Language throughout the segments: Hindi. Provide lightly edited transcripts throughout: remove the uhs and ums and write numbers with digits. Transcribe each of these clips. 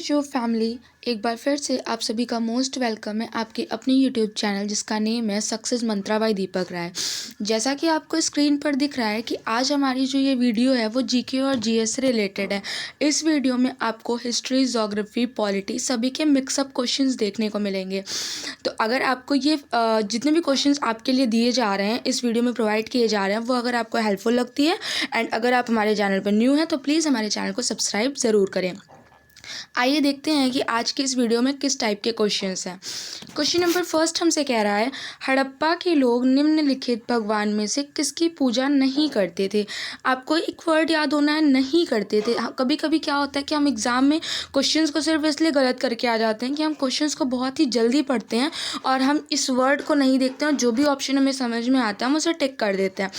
जो फैमिली, एक बार फिर से आप सभी का मोस्ट वेलकम है आपके अपने यूट्यूब चैनल जिसका नेम है सक्सेस मंत्रा बाय दीपक राय। जैसा कि आपको स्क्रीन पर दिख रहा है कि आज हमारी जो ये वीडियो है वो जीके और जीएस से रिलेटेड है। इस वीडियो में आपको हिस्ट्री, ज्योग्राफी, पॉलिटी सभी के मिक्सअप क्वेश्चंस देखने को मिलेंगे। तो अगर आपको ये जितने भी क्वेश्चंस आपके लिए दिए जा रहे हैं, इस वीडियो में प्रोवाइड किए जा रहे हैं, वो अगर आपको हेल्पफुल लगती है एंड अगर आप हमारे चैनल पर न्यू हैं तो प्लीज़ हमारे चैनल को सब्सक्राइब ज़रूर करें। आइए देखते हैं कि आज के इस वीडियो में किस टाइप के क्वेश्चंस हैं। क्वेश्चन नंबर फर्स्ट हमसे कह रहा है, हड़प्पा के लोग निम्नलिखित भगवान में से किसकी पूजा नहीं करते थे। आपको एक वर्ड याद होना है, नहीं करते थे। कभी कभी क्या होता है कि हम एग्ज़ाम में क्वेश्चंस को सिर्फ इसलिए गलत करके आ जाते हैं कि हम क्वेश्चंस को बहुत ही जल्दी पढ़ते हैं और हम इस वर्ड को नहीं देखते हैं, जो भी ऑप्शन हमें समझ में आता है हम उसे टिक कर देते हैं।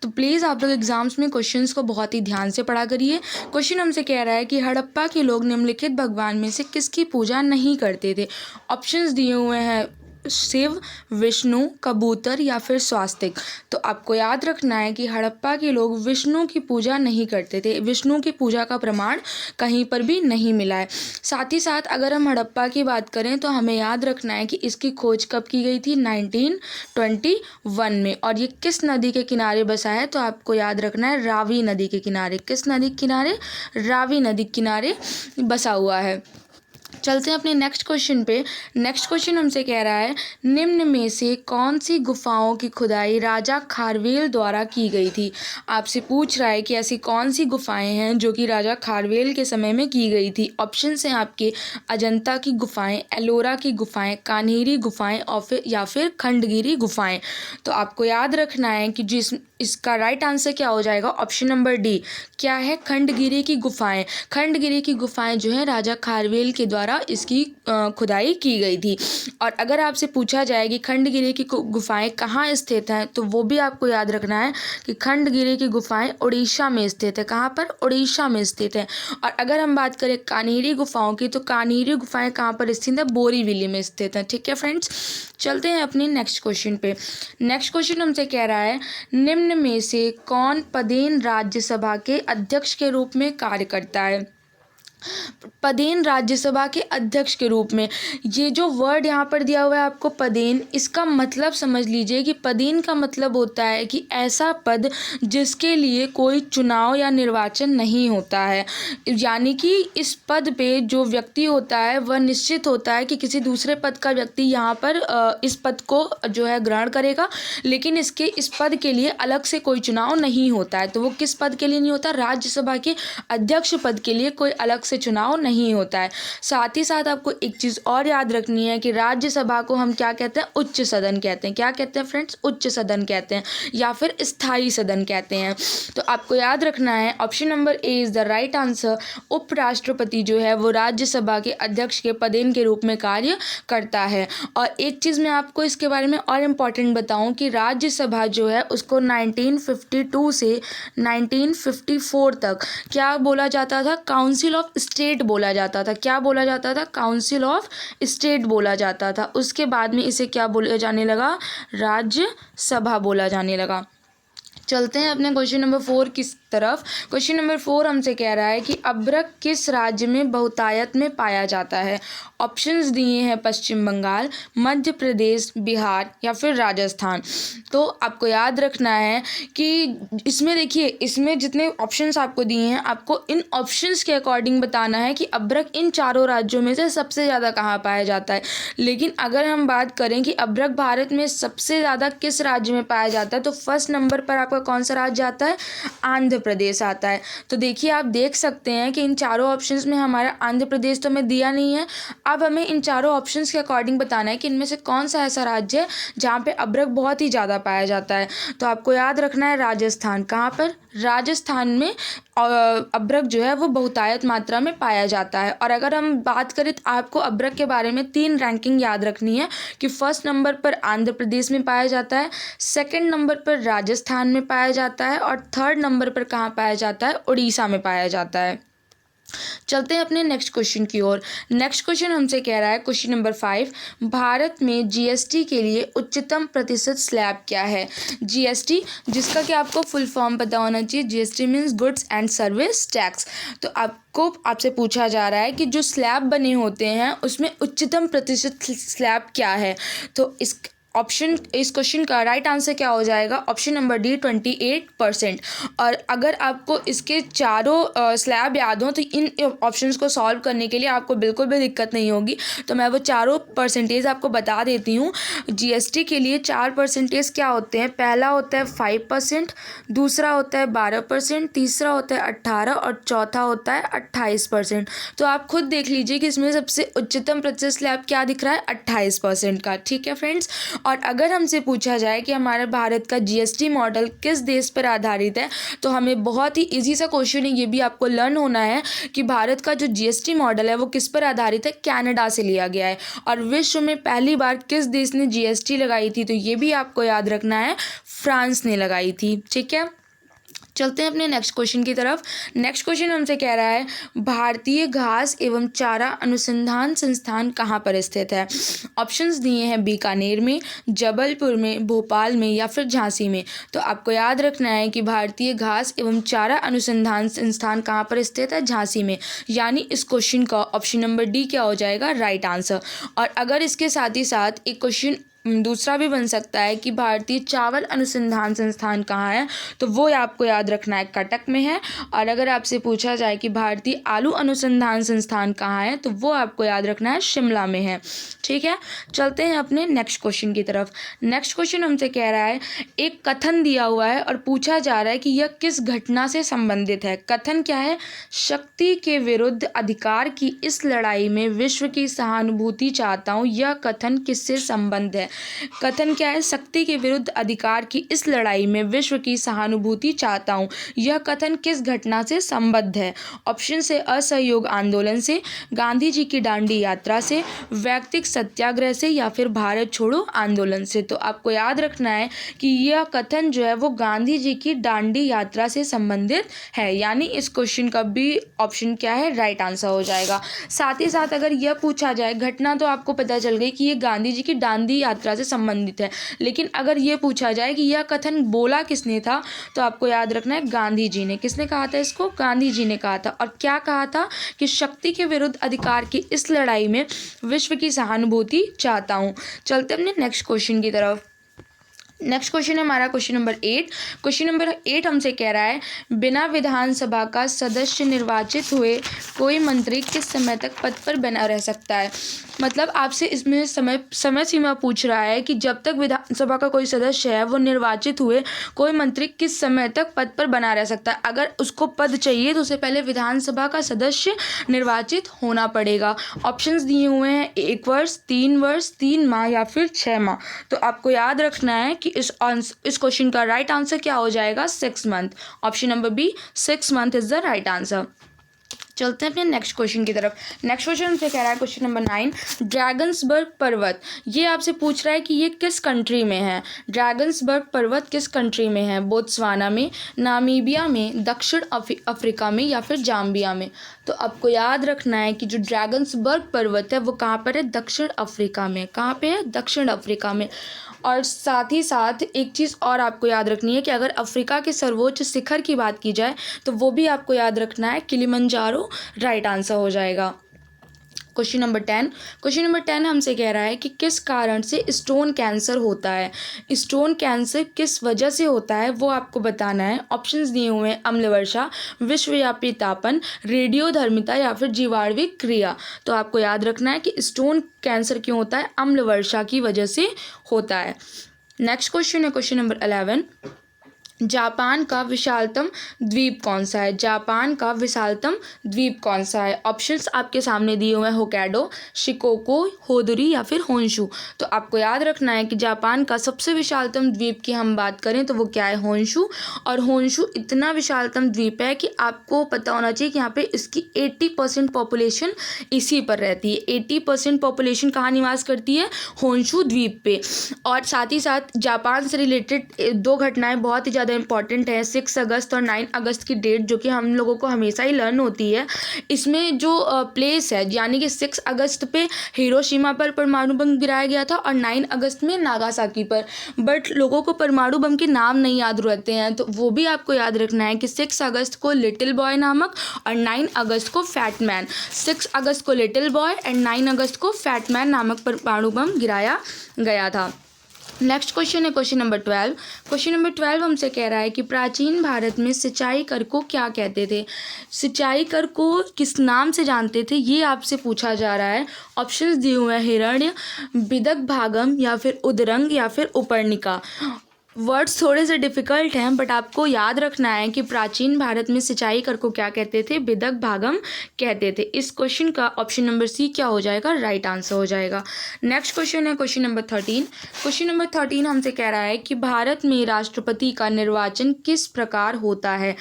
तो प्लीज़ आप लोग एग्जाम्स में क्वेश्चंस को बहुत ही ध्यान से पढ़ा करिए। क्वेश्चन हमसे कह रहा है कि हड़प्पा के लोग निम्नलिखित भगवान में से किसकी पूजा नहीं करते थे। ऑप्शंस दिए हुए हैं शिव, विष्णु, कबूतर या फिर स्वास्तिक। तो आपको याद रखना है कि हड़प्पा के लोग विष्णु की पूजा नहीं करते थे। विष्णु की पूजा का प्रमाण कहीं पर भी नहीं मिला है। साथ ही साथ अगर हम हड़प्पा की बात करें तो हमें याद रखना है कि इसकी खोज कब की गई थी, 1921 में। और ये किस नदी के किनारे बसा है, तो आपको याद रखना है रावी नदी के किनारे। किस नदी के किनारे? रावी नदी के किनारे बसा हुआ है। चलते हैं अपने नेक्स्ट क्वेश्चन पे। नेक्स्ट क्वेश्चन हमसे कह रहा है, निम्न में से कौन सी गुफाओं की खुदाई राजा खारवेल द्वारा की गई थी। आपसे पूछ रहा है कि ऐसी कौन सी गुफाएं हैं जो कि राजा खारवेल के समय में की गई थी। ऑप्शंस हैं आपके अजंता की गुफाएं, एलोरा की गुफाएं, कान्हेरी गुफाएं और या फिर खंडगिरी गुफाएं। तो आपको याद रखना है कि इसका राइट आंसर क्या हो जाएगा, ऑप्शन नंबर डी। क्या है? खंडगिरी की गुफाएं। खंडगिरी की गुफाएं जो है राजा खारवेल के द्वारा इसकी खुदाई की गई थी। और अगर आपसे पूछा जाए कि खंडगिरी की गुफाएं कहाँ स्थित हैं, तो वो भी आपको याद रखना है कि खंडगिरी की गुफाएं उड़ीसा में स्थित है। कहाँ पर? उड़ीसा में स्थित है। और अगर हम बात करें कान्हेरी गुफाओं की, तो कान्हेरी गुफाएं कहाँ पर स्थित है? बोरीवली में स्थित है। ठीक है फ्रेंड्स, चलते हैं अपने नेक्स्ट क्वेश्चन पे। नेक्स्ट क्वेश्चन हमसे कह रहा है, निम्न में से कौन पदेन राज्यसभा के अध्यक्ष के रूप में कार्य करता है। पदेन राज्यसभा के अध्यक्ष के रूप में, ये जो वर्ड यहाँ पर दिया हुआ है आपको पदेन, इसका मतलब समझ लीजिए कि पदेन का मतलब होता है कि ऐसा पद जिसके लिए कोई चुनाव या निर्वाचन नहीं होता है। यानी कि इस पद पे जो व्यक्ति होता है वह निश्चित होता है कि किसी दूसरे पद का व्यक्ति यहाँ पर इस पद को जो है ग्रहण करेगा, लेकिन इस पद के लिए अलग से कोई चुनाव नहीं होता है। तो वो किस पद के लिए नहीं होता? राज्यसभा के अध्यक्ष पद के लिए कोई अलग से चुनाव नहीं होता है। साथ ही साथ आपको एक चीज़ और याद रखनी है कि राज्यसभा को हम क्या कहते हैं? उच्च सदन कहते हैं। क्या कहते हैं फ्रेंड्स? उच्च सदन कहते हैं या फिर स्थायी सदन कहते हैं। तो आपको याद रखना है option number A is the right answer. उपराष्ट्रपति जो है वो राज्यसभा के अध्यक्ष के पदेन के रूप में कार्य करता है। और एक चीज़ मैं आपको इसके बारे में और इम्पॉर्टेंट बताऊं कि राज्यसभा जो है उसको 1952 से 1954 तक क्या बोला जाता था? काउंसिल ऑफ स्टेट बोला जाता था। क्या बोला जाता था? काउंसिल ऑफ स्टेट बोला जाता था। उसके बाद में इसे क्या बोला जाने लगा? राज्यसभा बोला जाने लगा। चलते हैं अपने क्वेश्चन नंबर 4 की तरफ। क्वेश्चन नंबर 4 हमसे कह रहा है कि अभ्रक किस राज्य में बहुतायत में पाया जाता है। ऑप्शंस दिए हैं पश्चिम बंगाल, मध्य प्रदेश, बिहार या फिर राजस्थान। तो आपको याद रखना है कि इसमें देखिए, इसमें जितने ऑप्शंस आपको दिए हैं आपको इन ऑप्शंस के अकॉर्डिंग बताना है कि अभ्रक इन चारों राज्यों में से सबसे ज़्यादा कहाँ पाया जाता है। लेकिन अगर हम बात करें कि अभ्रक भारत में सबसे ज़्यादा किस राज्य में पाया जाता है, तो फर्स्ट नंबर पर आपका कौन सा राज्य आता है? आंध्र प्रदेश आता है। तो देखिए, आप देख सकते हैं कि इन चारों ऑप्शंस में हमारा आंध्र प्रदेश तो हमें दिया नहीं है। अब हमें इन चारों ऑप्शंस के अकॉर्डिंग बताना है कि इनमें से कौन सा ऐसा राज्य है जहाँ पे अभ्रक बहुत ही ज़्यादा पाया जाता है। तो आपको याद रखना है राजस्थान। कहाँ पर? राजस्थान में अभ्रक जो है वो बहुतायत मात्रा में पाया जाता है। और अगर हम बात करें तो आपको अभ्रक के बारे में 3 रैंकिंग याद रखनी है कि फर्स्ट नंबर पर आंध्र प्रदेश में पाया जाता है, सेकंड नंबर पर राजस्थान में पाया जाता है और थर्ड नंबर पर कहाँ पाया जाता है? उड़ीसा में पाया जाता है। चलते हैं अपने नेक्स्ट क्वेश्चन की ओर। नेक्स्ट क्वेश्चन हमसे कह रहा है, क्वेश्चन नंबर 5, भारत में जीएसटी के लिए उच्चतम प्रतिशत स्लैब क्या है? जीएसटी, जिसका कि आपको फुल फॉर्म पता होना चाहिए, GST means goods and service tax. तो आपसे पूछा जा रहा है कि जो स्लैब बने होते हैं उसमें उच्चतम प्रतिशत स्लैब क्या है? तो इस क्वेश्चन का राइट आंसर क्या हो जाएगा? Option number D 28%। और अगर आपको इसके चारों स्लैब याद हो तो इन ऑप्शंस को सॉल्व करने के लिए आपको बिल्कुल भी दिक्कत नहीं होगी। तो मैं वो चारों परसेंटेज आपको बता देती हूँ। जीएसटी के लिए 4% क्या होते हैं? पहला होता है 5%, दूसरा होता है 12%, तीसरा होता है 18% और चौथा होता है 28%। तो आप खुद देख लीजिए कि इसमें सबसे उच्चतम प्रतिशत स्लैब क्या दिख रहा है? 28% का। ठीक है फ्रेंड्स। और अगर हमसे पूछा जाए कि हमारे भारत का जीएसटी मॉडल किस देश पर आधारित है, तो हमें बहुत ही इजी सा क्वेश्चन है, ये भी आपको लर्न होना है कि भारत का जो जीएसटी मॉडल है वो किस पर आधारित है? कनाडा से लिया गया है। और विश्व में पहली बार किस देश ने जीएसटी लगाई थी? तो ये भी आपको याद रखना है, फ्रांस ने लगाई थी। ठीक है, चलते हैं अपने नेक्स्ट क्वेश्चन की तरफ। नेक्स्ट क्वेश्चन हमसे कह रहा है, भारतीय घास एवं चारा अनुसंधान संस्थान कहाँ पर स्थित है? ऑप्शंस दिए हैं बीकानेर में, जबलपुर में, भोपाल में या फिर झांसी में। तो आपको याद रखना है कि भारतीय घास एवं चारा अनुसंधान संस्थान कहाँ पर स्थित है? झांसी में। यानी इस क्वेश्चन का ऑप्शन नंबर डी क्या हो जाएगा? Right answer. और अगर इसके साथ ही साथ एक क्वेश्चन दूसरा भी बन सकता है कि भारतीय चावल अनुसंधान संस्थान कहाँ है, तो वो आपको याद रखना है, कटक में है। और अगर आपसे पूछा जाए कि भारतीय आलू अनुसंधान संस्थान कहाँ है, तो वो आपको याद रखना है, शिमला में है। ठीक है, चलते हैं अपने नेक्स्ट क्वेश्चन की तरफ। नेक्स्ट क्वेश्चन हमसे कह रहा है, एक कथन दिया हुआ है और पूछा जा रहा है कि यह किस घटना से संबंधित है? कथन क्या है? शक्ति के विरुद्ध अधिकार की इस लड़ाई में विश्व की सहानुभूति चाहता हूँ। यह कथन किससे संबंध है? कथन क्या है? शक्ति के विरुद्ध अधिकार की इस लड़ाई में विश्व की सहानुभूति चाहता हूँ। यह कथन किस घटना से संबद्ध है? ऑप्शन से असहयोग आंदोलन से, गांधी जी की दांडी यात्रा से, व्यक्तिगत सत्याग्रह से या फिर भारत छोड़ो आंदोलन से। तो आपको याद रखना है कि यह कथन जो है वो गांधी जी की दांडी यात्रा से संबंधित है। यानी इस क्वेश्चन का भी ऑप्शन क्या है? राइट आंसर हो जाएगा। साथ ही साथ अगर यह पूछा जाए, घटना तो आपको पता चल गई कि ये गांधी जी की दांडी यात्रा से संबंधित है, लेकिन अगर ये पूछा जाए कि यह कथन बोला किसने था, तो आपको याद रखना है गांधी जी ने। किसने कहा था इसको? गांधी जी ने कहा था। और क्या कहा था? कि शक्ति के विरुद्ध अधिकार की इस लड़ाई में विश्व की सहानुभूति चाहता हूँ। चलते अपने नेक्स्ट क्वेश्चन की तरफ। नेक्स्ट क्वेश्चन है हमारा क्वेश्चन नंबर 8। क्वेश्चन नंबर 8 हमसे कह रहा है, बिना विधानसभा का सदस्य निर्वाचित हुए कोई मंत्री किस समय तक पद पर बना रह सकता है? मतलब आपसे इसमें समय सीमा पूछ रहा है कि जब तक विधानसभा का कोई सदस्य है वो निर्वाचित हुए, कोई मंत्री किस समय तक पद पर बना रह सकता है। अगर उसको पद चाहिए तो उससे पहले विधानसभा का सदस्य निर्वाचित होना पड़ेगा। ऑप्शंस दिए हुए हैं 1 वर्ष, 3 वर्ष, 3 माह या फिर 6 माह। तो आपको याद रखना है कि इस क्वेश्चन का राइट आंसर क्या हो जाएगा? 6 month. Option number B 6 month is the right answer. चलते हैं अपने नेक्स्ट क्वेश्चन की तरफ। नेक्स्ट क्वेश्चन हमसे कह रहा है क्वेश्चन नंबर 9, ड्रैगन्सबर्ग पर्वत, ये आपसे पूछ रहा है कि ये किस कंट्री में है? ड्रैगन्सबर्ग पर्वत किस कंट्री में है? बोत्सवाना में, नामीबिया में, दक्षिण अफ्रीका में या फिर जाम्बिया में? तो आपको याद रखना है कि जो ड्रैगन्सबर्ग पर्वत है वो कहाँ पर है? दक्षिण अफ्रीका में। कहाँ पे है? दक्षिण अफ्रीका में। और साथ ही साथ एक चीज़ और आपको याद रखनी है कि अगर अफ्रीका के सर्वोच्च शिखर की बात की जाए तो वो भी आपको याद रखना है, किलिमंजारो राइट आंसर हो जाएगा। क्वेश्चन नंबर 10 हमसे कह रहा है कि किस कारण से स्टोन कैंसर होता है? स्टोन कैंसर किस वजह से होता है वो आपको बताना है। ऑप्शंस दिए हुए हैं अम्ल वर्षा, विश्वव्यापी तापन, रेडियोधर्मिता या फिर जीवाणुविक क्रिया। तो आपको याद रखना है कि स्टोन कैंसर क्यों होता है? अम्ल वर्षा की वजह से होता है। नेक्स्ट क्वेश्चन है क्वेश्चन नंबर 11, जापान का विशालतम द्वीप कौन सा है? जापान का विशालतम द्वीप कौन सा है? ऑप्शंस आपके सामने दिए हुए हैं होक्काइडो, शिकोको, होदुरी या फिर होन्शु। तो आपको याद रखना है कि जापान का सबसे विशालतम द्वीप की हम बात करें तो वो क्या है? होन्शु। और होन्शु इतना विशालतम द्वीप है कि आपको पता होना चाहिए कि यहाँ पे इसकी 80% पॉपुलेशन इसी पर रहती है। 80% पॉपुलेशन कहाँ निवास करती है? होन्शु द्वीप पे। और साथ ही साथ जापान से रिलेटेड 2 घटनाएँ बहुत ही ज़्यादा इंपॉर्टेंट है। 6 अगस्त और 9 अगस्त की डेट जो कि हम लोगों को हमेशा ही लर्न होती है, इसमें जो प्लेस है, यानी कि 6 अगस्त पे हिरोशिमा पर परमाणु बम गिराया गया था और 9 अगस्त में नागासाकी पर। बट लोगों को परमाणु बम के नाम नहीं याद रहते हैं, तो वो भी आपको याद रखना है कि 6 अगस्त को लिटिल बॉय नामक और 9 अगस्त को फैट मैन। 6 अगस्त को लिटिल बॉय एंड 9 अगस्त को फैट मैन नामक परमाणु बम गिराया गया था। नेक्स्ट क्वेश्चन है क्वेश्चन नंबर 12। क्वेश्चन नंबर 12 हमसे कह रहा है कि प्राचीन भारत में सिंचाई कर को क्या कहते थे। सिंचाई कर को किस नाम से जानते थे, ये आपसे पूछा जा रहा है। ऑप्शंस दिए हुए हैं हिरण्य, विदग भागम या फिर उदरंग या फिर उपरनिका। वर्ड्स थोड़े से डिफ़िकल्ट हैं, बट आपको याद रखना है कि प्राचीन भारत में सिंचाई कर को क्या कहते थे, विदग भागम कहते थे। इस क्वेश्चन का ऑप्शन नंबर सी क्या हो जाएगा, राइट आंसर हो जाएगा। नेक्स्ट क्वेश्चन है क्वेश्चन नंबर 13। क्वेश्चन नंबर 13 हमसे कह रहा है कि भारत में राष्ट्रपति का निर्वाचन किस प्रकार होता है।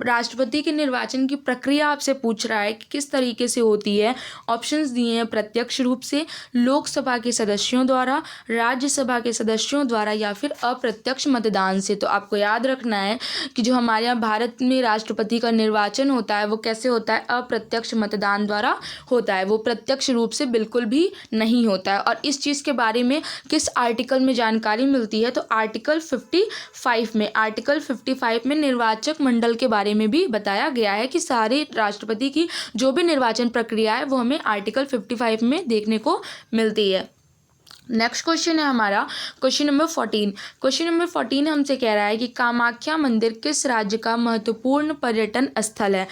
राष्ट्रपति के निर्वाचन की प्रक्रिया आपसे पूछ रहा है कि किस तरीके से होती है। ऑप्शंस दिए हैं प्रत्यक्ष रूप से, लोकसभा के सदस्यों द्वारा, राज्यसभा के सदस्यों द्वारा या फिर अप्रत्यक्ष मतदान से। तो आपको याद रखना है कि जो हमारे यहाँ भारत में राष्ट्रपति का निर्वाचन होता है वो कैसे होता है, अप्रत्यक्ष मतदान द्वारा होता है। वो प्रत्यक्ष रूप से बिल्कुल भी नहीं होता है। और इस चीज़ के बारे में किस आर्टिकल में जानकारी मिलती है, तो आर्टिकल 55 में निर्वाचक मंडल के बारे में भी बताया गया है कि सारे राष्ट्रपति की जो भी निर्वाचन प्रक्रिया है वो हमें आर्टिकल 55 में देखने को मिलती है। नेक्स्ट क्वेश्चन है हमारा क्वेश्चन नंबर 14। क्वेश्चन नंबर 14 हमसे कह रहा है कि कामाख्या मंदिर किस राज्य का महत्वपूर्ण पर्यटन स्थल है।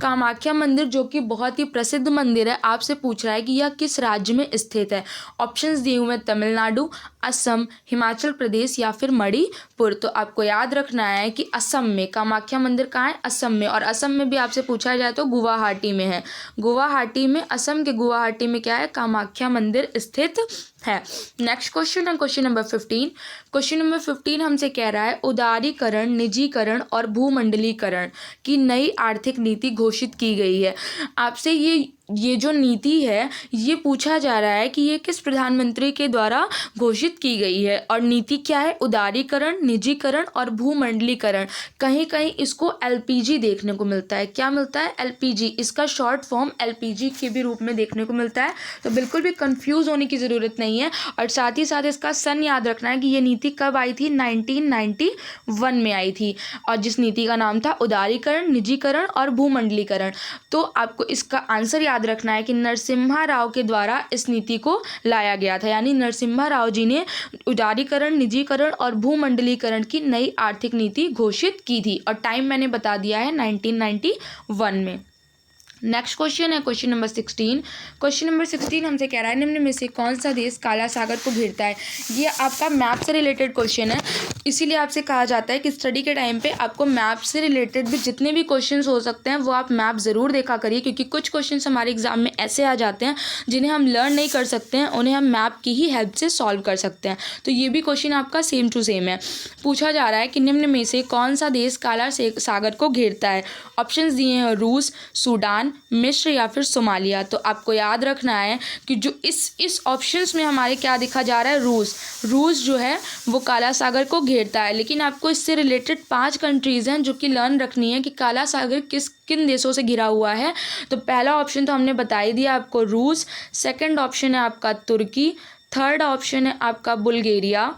कामाख्या मंदिर जो कि बहुत ही प्रसिद्ध मंदिर है, आपसे पूछ रहा है कि यह किस राज्य में स्थित है। ऑप्शंस दिए हुए हैं तमिलनाडु, असम, हिमाचल प्रदेश या फिर मणिपुर। तो आपको याद रखना है कि असम में कामाख्या मंदिर कहाँ है, असम में। और असम में भी आपसे पूछा जाए तो गुवाहाटी में है। गुवाहाटी में, असम के गुवाहाटी में क्या है, कामाख्या मंदिर स्थित है। नेक्स्ट क्वेश्चन है क्वेश्चन नंबर 15। क्वेश्चन नंबर 15 हमसे कह रहा है उदारीकरण, निजीकरण और भूमंडलीकरण की नई आर्थिक नीति घोषित की गई है। आपसे ये जो नीति है ये पूछा जा रहा है कि ये किस प्रधानमंत्री के द्वारा घोषित की गई है। और नीति क्या है, उदारीकरण, निजीकरण और भूमंडलीकरण। कहीं कहीं इसको एलपीजी देखने को मिलता है। क्या मिलता है, एलपीजी। इसका शॉर्ट फॉर्म एलपीजी के भी रूप में देखने को मिलता है। तो बिल्कुल भी कंफ्यूज होने की ज़रूरत नहीं है। और साथ ही साथ इसका सन याद रखना है कि ये नीति कब आई थी, 1991 में आई थी। और जिस नीति का नाम था उदारीकरण, निजीकरण और भूमंडलीकरण। तो आपको इसका आंसर याद रखना है कि नरसिम्हा राव के द्वारा इस नीति को लाया गया था। यानी नरसिम्हा राव जी ने उदारीकरण, निजीकरण और भूमंडलीकरण की नई आर्थिक नीति घोषित की थी। और टाइम मैंने बता दिया है 1991 में। नेक्स्ट क्वेश्चन है क्वेश्चन नंबर 16। क्वेश्चन नंबर 16 हमसे कह रहा है निम्न में से कौन सा देश काला सागर को घेरता है। ये आपका मैप से रिलेटेड क्वेश्चन है, इसीलिए आपसे कहा जाता है कि स्टडी के टाइम पे आपको मैप से रिलेटेड भी जितने भी क्वेश्चंस हो सकते हैं वो आप मैप ज़रूर देखा करिए। क्योंकि कुछ क्वेश्चंस हमारे एग्जाम में ऐसे आ जाते हैं जिन्हें हम लर्न नहीं कर सकते हैं, उन्हें हम मैप की ही हेल्प से सॉल्व कर सकते हैं। तो ये भी क्वेश्चन आपका सेम टू सेम है। पूछा जा रहा है कि निम्न में से कौन सा देश काला सागर को घेरता है। ऑप्शंस दिए हैं रूस, सूडान, मिस्र या फिर सोमालिया। तो आपको याद रखना है कि जो इस ऑप्शंस में हमारे क्या दिखा जा रहा है, रूस जो है वो काला सागर को घेरता है। लेकिन आपको इससे रिलेटेड 5 कंट्रीज़ हैं जो कि लर्न रखनी है कि काला सागर किन देशों से घिरा हुआ है। तो पहला ऑप्शन तो हमने बता ही दिया आपको, रूस। सेकंड ऑप्शन है आपका तुर्की। थर्ड ऑप्शन है आपका बुल्गारिया।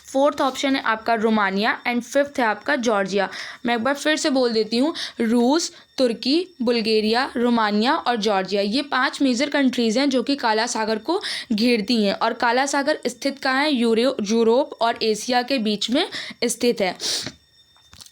फोर्थ ऑप्शन है आपका रोमानिया एंड फिफ्थ है आपका जॉर्जिया। मैं एक बार फिर से बोल देती हूँ, रूस, तुर्की, बुल्गारिया, रोमानिया और जॉर्जिया, ये 5 मेजर कंट्रीज़ हैं जो कि काला सागर को घेरती हैं। और काला सागर स्थित कहाँ है, यूरोप और एशिया के बीच में स्थित है।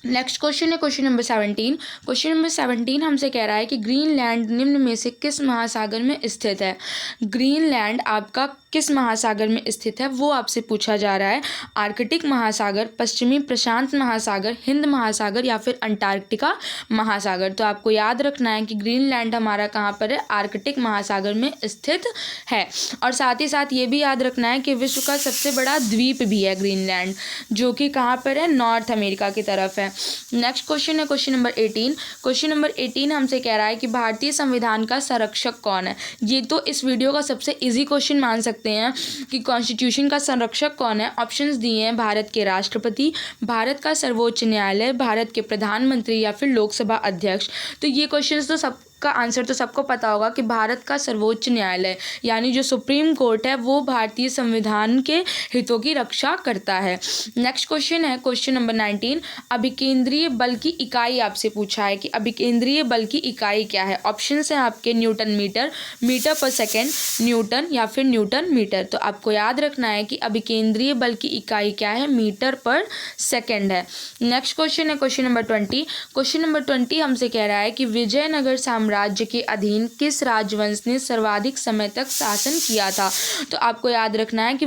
नेक्स्ट क्वेश्चन है क्वेश्चन नंबर 17। क्वेश्चन नंबर 17 हमसे कह रहा है कि ग्रीनलैंड निम्न में से किस महासागर में स्थित है। ग्रीनलैंड आपका किस महासागर में स्थित है वो आपसे पूछा जा रहा है। आर्कटिक महासागर, पश्चिमी प्रशांत महासागर, हिंद महासागर या फिर अंटार्कटिका महासागर। तो आपको याद रखना है कि ग्रीनलैंड हमारा कहाँ पर है, आर्कटिक महासागर में स्थित है। और साथ ही साथ ये भी याद रखना है कि विश्व का सबसे बड़ा द्वीप भी है ग्रीनलैंड, जो कि कहाँ पर है, नॉर्थ अमेरिका की तरफ है। है। नेक्स्ट क्वेश्चन है क्वेश्चन नंबर 18। क्वेश्चन नंबर 18 हमसे कह रहा है कि भारतीय संविधान का संरक्षक कौन है। ये तो इस वीडियो का सबसे इजी क्वेश्चन मान सकते हैं कि कॉन्स्टिट्यूशन का संरक्षक कौन है। ऑप्शंस दिए हैं भारत के राष्ट्रपति, भारत का सर्वोच्च न्यायालय, भारत के प्रधानमंत्री या फिर लोकसभा अध्यक्ष। तो ये क्वेश्चन तो सब का आंसर तो सबको पता होगा कि भारत का सर्वोच्च न्यायालय यानी जो सुप्रीम कोर्ट है वो भारतीय संविधान के हितों की रक्षा करता है। नेक्स्ट क्वेश्चन है क्वेश्चन नंबर 19। अभिकेंद्रीय बल की इकाई आपसे पूछा है कि अभिकेंद्रीय बल की इकाई क्या है। ऑप्शंस हैं आपके न्यूटन मीटर, मीटर पर सेकेंड, न्यूटन या फिर न्यूटन मीटर। तो आपको याद रखना है कि अभिकेंद्रीय बल की इकाई क्या है, मीटर पर सेकेंड है। नेक्स्ट क्वेश्चन है क्वेश्चन नंबर 20। क्वेश्चन नंबर 20 हमसे कह रहा है कि विजयनगर राज्य के अधीन किस राजवंश ने सर्वाधिक समय तक शासन किया था। तो आपको याद रखना है कि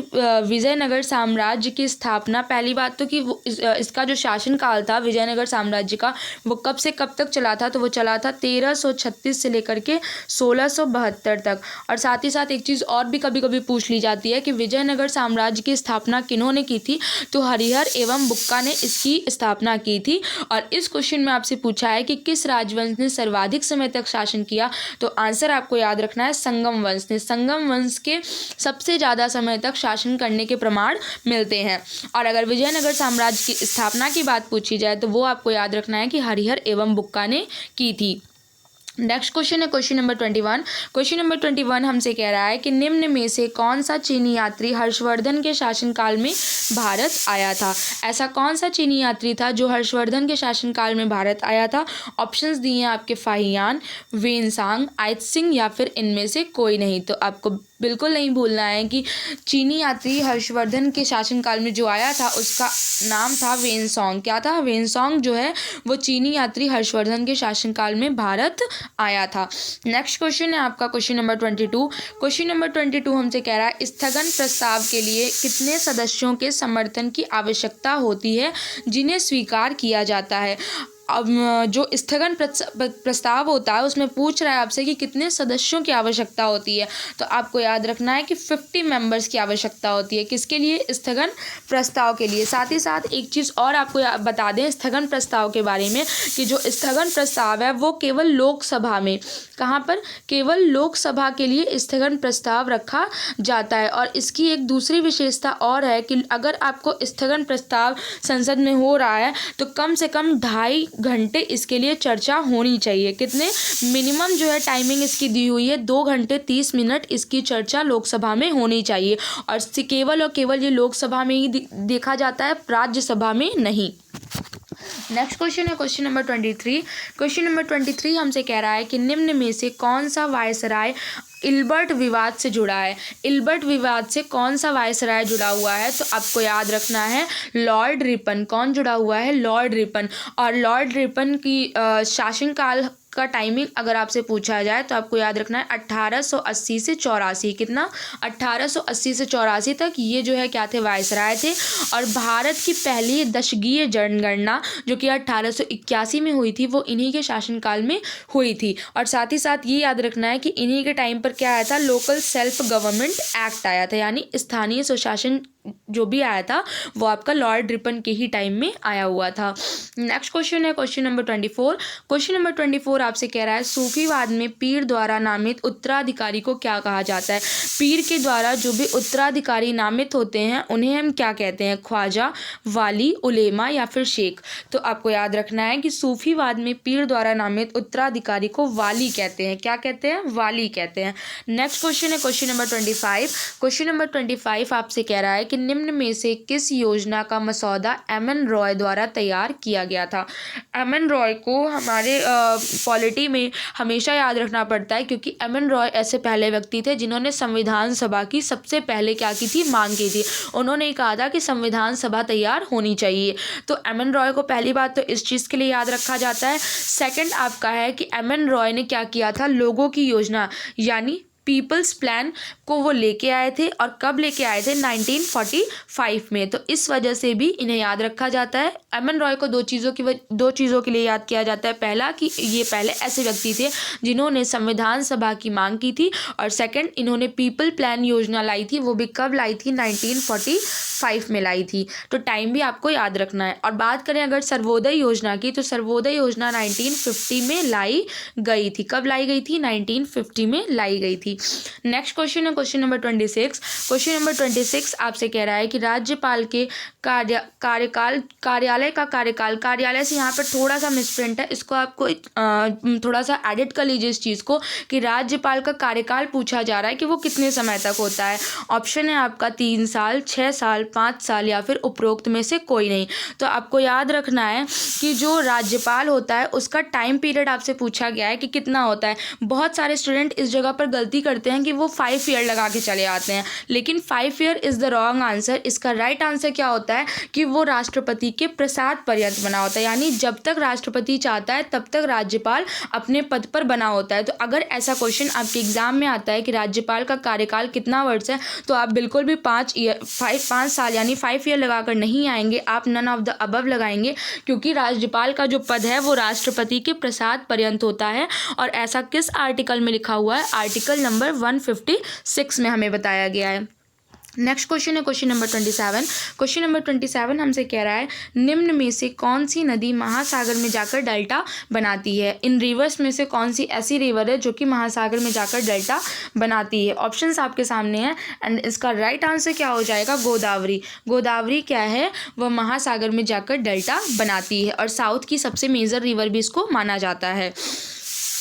विजयनगर साम्राज्य की स्थापना, पहली बात तो कि इसका जो शासन काल था विजयनगर साम्राज्य का वो कब से कब तक चला था। तो वो चला था 1336 से लेकर के 1672 तक। और साथ ही साथ एक चीज़ और भी कभी कभी पूछ ली जाती है कि विजयनगर साम्राज्य की स्थापना किन्होंने की थी। तो हरिहर एवं बुक्का ने इसकी स्थापना की थी। और इस क्वेश्चन में आपसे पूछा है कि किस राजवंश ने सर्वाधिक समय तक शासन किया। तो आंसर आपको याद रखना है संगम वंश ने। संगम वंश के सबसे ज़्यादा समय तक शासन करने के प्रमाण मिलते हैं। और अगर विजयनगर साम्राज्य की स्थापना की बात पूछी जाए तो वो आपको याद रखना है कि हरिहर एवं बुक्का ने की थी। नेक्स्ट क्वेश्चन है क्वेश्चन नंबर 21। क्वेश्चन नंबर 21 हमसे कह रहा है कि निम्न में से कौन सा चीनी यात्री हर्षवर्धन के शासनकाल में भारत आया था। ऐसा कौन सा चीनी यात्री था जो हर्षवर्धन के शासनकाल में भारत आया था। ऑप्शंस दिए हैं आपके फाहियान, वेनसांग, आइत्सिंग या फिर इनमें से कोई नहीं। तो आपको बिल्कुल नहीं भूलना है कि चीनी यात्री हर्षवर्धन के शासनकाल में जो आया था उसका नाम था वेनसोंग। क्या था, वेनसोंग जो है वो चीनी यात्री हर्षवर्धन के शासनकाल में भारत आया था। नेक्स्ट क्वेश्चन है आपका क्वेश्चन नंबर 22। क्वेश्चन नंबर 22 हमसे कह रहा है स्थगन प्रस्ताव के लिए कितने सदस्यों के समर्थन की आवश्यकता होती है जिन्हें स्वीकार किया जाता है। अब जो स्थगन प्रस्ताव होता है उसमें पूछ रहा है आपसे कि कितने सदस्यों की आवश्यकता होती है। तो आपको याद रखना है कि 50 मेंबर्स की आवश्यकता होती है। किसके लिए, स्थगन प्रस्ताव के लिए। साथ ही साथ एक चीज़ और आपको बता दें स्थगन प्रस्ताव के बारे में कि जो स्थगन प्रस्ताव है वो केवल लोकसभा में, कहाँ पर, केवल लोकसभा के लिए स्थगन प्रस्ताव रखा जाता है। और इसकी एक दूसरी विशेषता और है कि अगर आपको स्थगन प्रस्ताव संसद में हो रहा है तो कम से कम 2.5 घंटे इसके लिए चर्चा होनी चाहिए। कितने, मिनिमम जो है टाइमिंग इसकी दी हुई है 2 घंटे 30 मिनट इसकी चर्चा लोकसभा में होनी चाहिए। और केवल ये लोकसभा में ही देखा जाता है, राज्यसभा में नहीं। नेक्स्ट क्वेश्चन है क्वेश्चन नंबर 23। क्वेश्चन नंबर 23 हमसे कह रहा है कि निम्न में से कौन सा वायसराय इल्बर्ट विवाद से जुड़ा है। इल्बर्ट विवाद से कौन सा वायसराय जुड़ा हुआ है। तो आपको याद रखना है लॉर्ड रिपन। कौन जुड़ा हुआ है, लॉर्ड रिपन। और लॉर्ड रिपन की शासनकाल का टाइमिंग अगर आपसे पूछा जाए तो आपको याद रखना है 1880 से 84। कितना, 1880 से 84 तक ये जो है क्या थे, वायसराय थे। और भारत की पहली दशकीय जनगणना जो कि 1881 में हुई थी वो इन्हीं के शासनकाल में हुई थी। और साथ ही साथ ये याद रखना है कि इन्हीं के टाइम पर क्या आया था, लोकल सेल्फ गवर्नमेंट एक्ट आया था, यानी स्थानीय स्वशासन जो भी आया था वो आपका लॉर्ड रिपन के ही टाइम में आया हुआ था। नेक्स्ट क्वेश्चन है क्वेश्चन नंबर 24। क्वेश्चन नंबर 24 आपसे कह रहा है सूफीवाद में पीर द्वारा नामित उत्तराधिकारी को क्या कहा जाता है। पीर के द्वारा जो भी उत्तराधिकारी नामित होते हैं उन्हें हम क्या कहते हैं, ख्वाजा, वाली, उलेमा या फिर शेख। तो आपको याद रखना है कि सूफीवाद में पीर द्वारा नामित उत्तराधिकारी को वाली कहते हैं। क्या कहते हैं, वाली कहते हैं। नेक्स्ट क्वेश्चन है क्वेश्चन नंबर 25। क्वेश्चन नंबर 25 आपसे कह रहा है कि निम्न में से किस योजना का मसौदा एमएन रॉय द्वारा तैयार किया गया था। एमएन रॉय को हमारे पॉलिटी में हमेशा याद रखना पड़ता है क्योंकि एमएन रॉय ऐसे पहले व्यक्ति थे जिन्होंने संविधान सभा की सबसे पहले क्या की थी, मांग की थी। उन्होंने कहा था कि संविधान सभा तैयार होनी चाहिए। तो एमएन रॉय को पहली बात तो इस चीज़ के लिए याद रखा जाता है। सेकंड आपका है कि एमएन रॉय ने क्या किया था, लोगों की योजना यानी पीपल्स प्लान को वो लेके आए थे, और कब लेके आए थे? 1945 में। तो इस वजह से भी इन्हें याद रखा जाता है। एम.एन. रॉय को दो चीज़ों के लिए याद किया जाता है। पहला कि ये पहले ऐसे व्यक्ति थे जिन्होंने संविधान सभा की मांग की थी, और सेकंड, इन्होंने पीपल प्लान योजना लाई थी। वो भी कब लाई थी? 1945 में लाई थी। तो टाइम भी आपको याद रखना है। और बात करें अगर सर्वोदय योजना की, तो सर्वोदय योजना 1950 में लाई गई थी। कब लाई गई थी? 1950 में लाई गई थी। नेक्स्ट क्वेश्चन है क्वेश्चन नंबर 26। क्वेश्चन नंबर 26 आपसे कह रहा है कि राज्यपाल के कार्यालय से यहाँ पर थोड़ा सा मिसप्रिंट है, इसको आपको थोड़ा सा एडिट कर लीजिए इस चीज़ को, कि राज्यपाल का कार्यकाल पूछा जा रहा है कि वो कितने समय तक होता है। ऑप्शन है आपका 3 साल, 6 साल, 5 साल या फिर उपरोक्त में से कोई नहीं। तो आपको याद रखना है कि जो राज्यपाल होता है उसका टाइम पीरियड आपसे पूछा गया है कि कितना होता है। बहुत सारे स्टूडेंट इस जगह पर गलती करते हैं कि वो 5 ईयर लगा के चले आते हैं, लेकिन 5 year is the wrong answer. इसका राइट आंसर क्या होता है कि वो राष्ट्रपति के प्रसाद पर्यंत बना होता है, यानी जब तक राष्ट्रपति चाहता है तब तक राज्यपाल अपने पद पर बना होता है। तो अगर ऐसा क्वेश्चन आपके एग्जाम में आता है कि राज्यपाल का कार्यकाल कितना वर्ष है, तो आप बिल्कुल भी 5 साल यानी 5 ईयर लगाकर नहीं आएंगे, आप नन ऑफ द अबव लगाएंगे, क्योंकि राज्यपाल का जो पद है वो राष्ट्रपति के प्रसाद पर्यंत होता है। और ऐसा किस आर्टिकल में लिखा हुआ है? आर्टिकल नंबर 156 में हमें बताया गया है। नेक्स्ट क्वेश्चन है क्वेश्चन नंबर 27। क्वेश्चन नंबर 27 हमसे कह रहा है, निम्न में से कौन सी नदी महासागर में जाकर डेल्टा बनाती है? इन रिवर्स में से कौन सी ऐसी रिवर है जो कि महासागर में जाकर डेल्टा बनाती है? ऑप्शंस आपके सामने हैं, एंड इसका राइट आंसर क्या हो जाएगा? गोदावरी। गोदावरी क्या है? वह महासागर में जाकर डेल्टा बनाती है, और साउथ की सबसे मेजर रिवर भी इसको माना जाता है।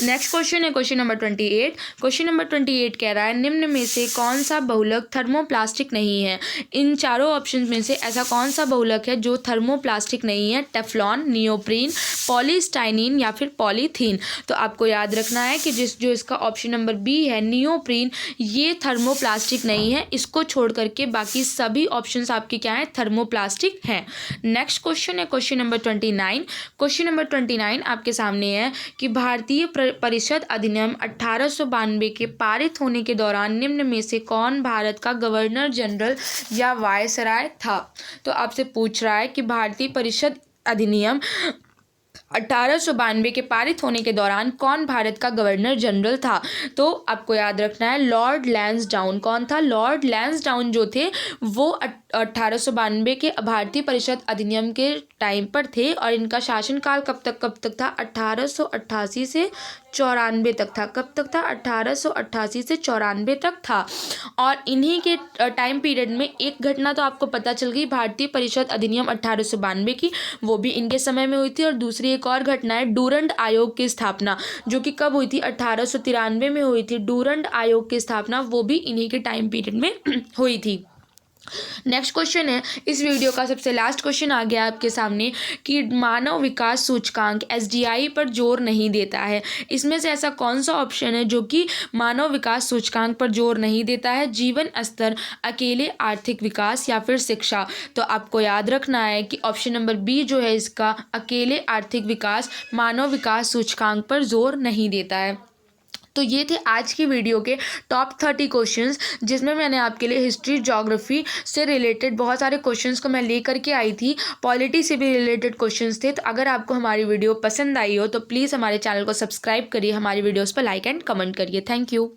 नेक्स्ट क्वेश्चन है क्वेश्चन नंबर 28। क्वेश्चन नंबर 28 कह रहा है, निम्न में से कौन सा बहुलक थर्मोप्लास्टिक नहीं है? इन चारों ऑप्शन में से ऐसा कौन सा बहुलक है जो थर्मोप्लास्टिक नहीं है? टेफ्लॉन, नियोप्रीन, पॉलीस्टाइनिन या फिर पॉलीथीन। तो आपको याद रखना है कि जो इसका ऑप्शन नंबर बी है, नियोप्रीन, ये थर्मोप्लास्टिक नहीं है। इसको छोड़ करके बाकी सभी ऑप्शंस आपके क्या हैं? थर्मोप्लास्टिक हैं। नेक्स्ट क्वेश्चन है क्वेश्चन नंबर 29। क्वेश्चन नंबर 29 आपके सामने है कि भारतीय परिषद अधिनियम 1892 के पारित होने के दौरान निम्न में से कौन भारत का गवर्नर जनरल या वायसराय था? तो आपसे पूछ रहा है कि भारतीय परिषद अधिनियम 1892 के पारित होने के दौरान कौन भारत का गवर्नर जनरल था? तो आपको याद रखना है लॉर्ड लैंसडाउन। कौन था? लॉर्ड लैंसडाउन जो थे वो 1892 के भारतीय परिषद अधिनियम के टाइम पर थे, और इनका शासनकाल कब तक था? 1888 से 94 तक था। कब तक था? 1888 से 94 तक था। और इन्हीं के टाइम पीरियड में एक घटना तो आपको पता चल गई, भारतीय परिषद अधिनियम 1892 की, वो भी इनके समय में हुई थी। और दूसरी एक और घटना है डूरंड आयोग की स्थापना, जो कि कब हुई थी? 1893 में हुई थी। डूरंड आयोग की स्थापना वो भी इन्हीं के टाइम पीरियड में हुई थी। नेक्स्ट क्वेश्चन है इस वीडियो का सबसे लास्ट क्वेश्चन आ गया आपके सामने कि मानव विकास सूचकांक SDI पर जोर नहीं देता है। इसमें से ऐसा कौन सा ऑप्शन है जो कि मानव विकास सूचकांक पर जोर नहीं देता है? जीवन स्तर, अकेले आर्थिक विकास या फिर शिक्षा। तो आपको याद रखना है कि ऑप्शन नंबर बी जो है इसका, अकेले आर्थिक विकास, मानव विकास सूचकांक पर जोर नहीं देता है। तो ये थे आज की वीडियो के टॉप 30 क्वेश्चंस, जिसमें मैंने आपके लिए हिस्ट्री, ज्योग्राफी से रिलेटेड बहुत सारे क्वेश्चंस को मैं लेकर के आई थी। पॉलिटी से भी रिलेटेड क्वेश्चंस थे। तो अगर आपको हमारी वीडियो पसंद आई हो तो प्लीज़ हमारे चैनल को सब्सक्राइब करिए, हमारी वीडियोस पर लाइक एंड कमेंट करिए। Thank you.